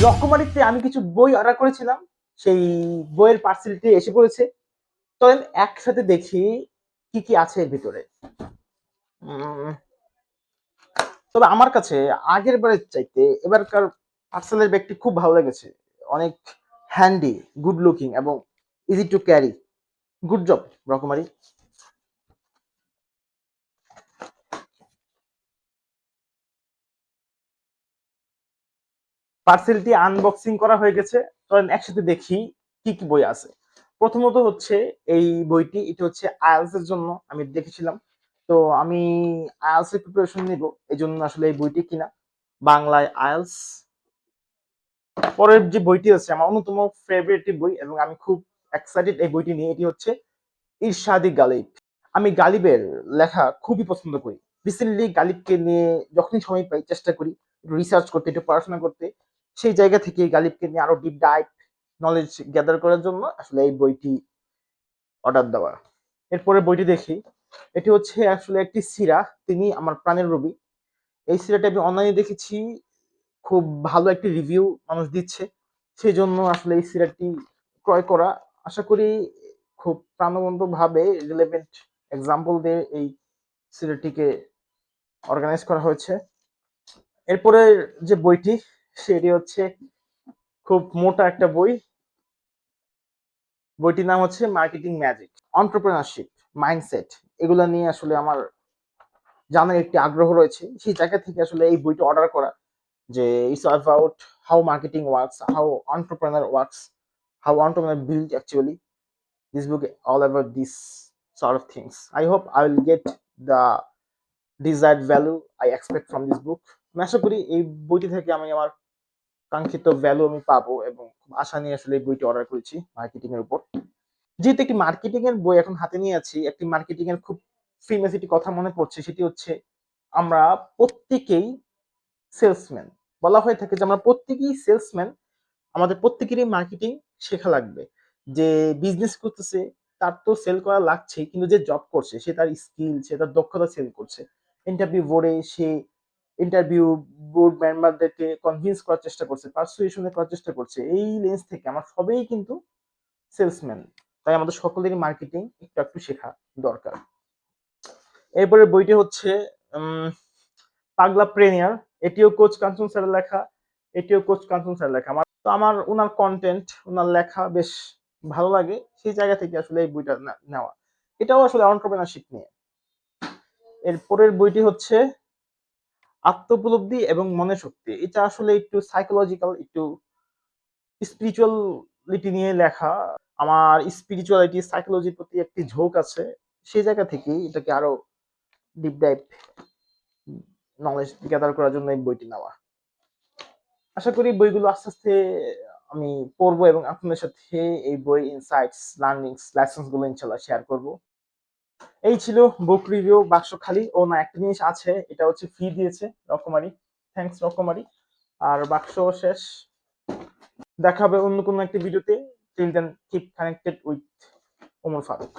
রকমারিতে আমি কিছু বই অর্ডার করেছিলাম, সেই বইয়ের পার্সেলটি এসে পড়েছে। চলেন একসাথে দেখি কি কি আছে এর ভিতরে। তবে আমার কাছে আগের বারের চাইতে এবারকার পার্সেলের ব্যাগটি খুব ভালো লেগেছে। অনেক হ্যান্ডি, গুড লুকিং এবং easy to carry. Good job রকমারি। পার্সেলটি আনবক্সিং করা হয়ে গেছে। চলেন একসাথে দেখি কি কি বই আছে। প্রথমত হচ্ছে এই বইটি, এটা হচ্ছে আইএলটিএস এর জন্য আমি দেখেছিলাম। তো আমি আইএলটিএস এর প্রিপারেশন নিব, এই জন্য আসলে এই বইটি কিনা। বাংলায় আইএলটিএস। পরের যে বইটি আছে আমার অন্যতম ফেভারিট বই এবং আমি খুব এক্সাইটেড এই বইটি নিয়ে, এটি হচ্ছে ইরশাদি গালিব। আমি গালিবের লেখা খুবই পছন্দ করি। রিসেন্টলি গালিবকে নিয়ে যখনই সময় পাই চেষ্টা করি একটু রিসার্চ করতে, একটু পড়াশোনা করতে। সেই জায়গা থেকে গালিবকে নিয়ে আরো ডিপ ডাইভ নলেজ গ্যাদার করার জন্য আসলে এই বইটি অর্ডার দেওয়া। এরপরে বইটি দেখি, এটি হচ্ছে আসলে একটি সিরা, তিনি আমার প্রাণের রবি। এই সিরাটা আমি অনলাইনে দেখেছি, খুব ভালো একটি রিভিউ মানুষ দিচ্ছে, সেই জন্য আসলে এই সিরাটি ক্রয় করা। আশা করি খুব প্রাণবন্ত ভাবে রিলেভেন্ট এক্সাম্পল দিয়ে এই সিরিজটিকে অর্গানাইজ করা হয়েছে। এরপরে যে বইটি, সেটি হচ্ছে খুব মোটা একটা বই। বইটির নাম হচ্ছে মার্কেটিং ম্যাজিক, এন্টারপ্রেনারশিপ, মাইন্ডসেট, এগুলা নিয়ে আসলে আমার জানার একটি আগ্রহ রয়েছে। সেই জায়গা থেকে আসলে এই বইটা অর্ডার করা, যে it's about how marketing works, how entrepreneur works, how entrepreneur build actually. This book all about these sort of things. I hope I will get the desired value I expect from this book. আমি আশা করি এই বইটি থেকে আমি আমার কাঙ্ক্ষিত value আমি পাবো এবং খুব আশা নিয়ে আসলে এই বইটি অর্ডার করেছি মার্কেটিং এর উপর। যেহেতু একটি মার্কেটিং এর বই এখন হাতে নিয়ে আছি, একটি মার্কেটিং এর খুব ফেমাস একটি কথা মনে পড়ছে, সেটি হচ্ছে আমরা প্রত্যেকেই সেলসম্যান। বলা হয়ে থাকে যে আমরা প্রত্যেকেই সেলসম্যান। আমাদের প্রত্যেকেরই মার্কেটিং শেখা লাগবে। যে বিজনেস করতেছে তার তো সেল করা লাগছেই, কিন্তু যে জব করছে সে তার স্কিল, সে তার দক্ষতা সেল করছে। ইন্টারভিউ বোর্ডে সে ইন্টারভিউ বোর্ড মেম্বারদেরকে কনভিন্স করার চেষ্টা করছে, পারসুয়েশন করার চেষ্টা করছে। এই লেন্স থেকে আমরা সবাই কিন্তু সেলসম্যান। তাই আমাদের সকলেরই মার্কেটিং একটু একটু শেখা দরকার। এরপরে বইটি হচ্ছে পাগলা প্রেনিয়ার। এটিও কোচ কাঞ্চন স্যারের লেখা। এটিও কোচ কাঞ্চন স্যারের লেখা। আমার উনার কন্টেন্ট, উনার লেখা বেশ ভালো লাগে, সেই জায়গা থেকে আসলে এই বইটা নেওয়া। এটাও আসলে এন্টারপ্রেনারশিপ নিয়ে। এর পরের বইটি হচ্ছে আত্মোপলব্ধি এবং মনের শক্তি। এটা আসলে একটু সাইকোলজিক্যাল, একটু স্পিরিচুয়ালিটি নিয়ে লেখা। আমার স্পিরিচুয়ালিটি, সাইকোলজির প্রতি একটি ঝোঁক আছে, সেই জায়গা থেকেই এটাকে আরো ডিপ ডাইভ নলেজ গ্যাদার করার জন্য এই বইটি নেওয়া। আশা করি বইগুলো আস্তে আস্তে আমি পড়বো এবং আপনাদের সাথে এই বই ইনসাইটস, লার্নিংস, লেসনস গুলো ইনশাআল্লাহ শেয়ার করব। এই ছিল বুক রিভিউ। বাক্স খালি। ও না, একটা জিনিস আছে, এটা হচ্ছে ফি দিয়েছে রকমারি। থ্যাঙ্কস রকমারি। আর বাক্স শেষ। দেখা হবে অন্য কোনো একটা ভিডিওতে। Till then keep connected with Omar Faruk.